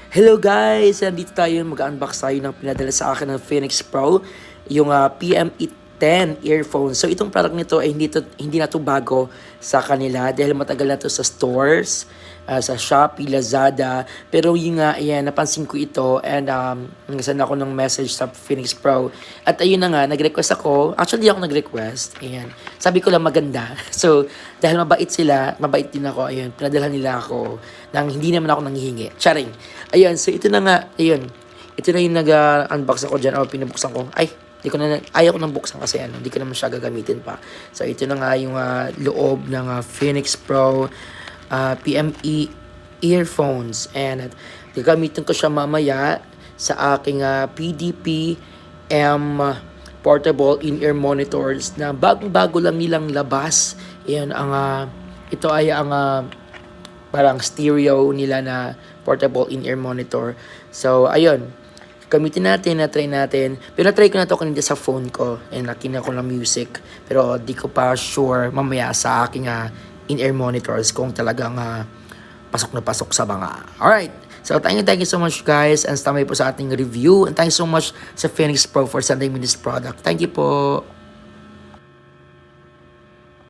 Hello guys! Nandito tayo, mag-unbox tayo ng pinadala sa akin ng Phoenix Pro, yung PME10 earphone. So itong product nito ay hindi na to bago sa kanila dahil matagal na to sa stores, sa Shopee, Lazada. Pero yung nga, ayan, napansin ko ito and nagsend ako ng message sa Phoenix Pro. At ayun na nga, nag-request ako. Actually, ako nag-request. Ayan. Sabi ko lang maganda. So, dahil mabait sila, mabait din ako. Ayun, pinadala nila ako nang hindi naman ako nanghihingi. Charing. Ayun, so ito na nga, ayun. Ito na yung nag-unbox ako dyan o pinabuksan ko. Ay, ayaw ko nang buksan kasi hindi ko naman siya gagamitin pa. So ito na nga yung loob ng Phoenix Pro PME earphones. And gagamitin ko siya mamaya sa aking PDP M portable in-ear monitors na bagong-bago lang nilang labas. Ayan, ito ay ang parang stereo nila na portable in-ear monitor. So, ayun. Gamitin natin, na-try natin. Pero na-try ko na ito kanina sa phone ko. And nakinig ko ng music. Pero di ko pa sure mamaya sa aking in-ear monitors kung talagang pasok na pasok sa mga. Alright. So, thank you so much guys. And tamay po sa ating review. And thank you so much sa Phoenix Pro for sending me this product. Thank you po.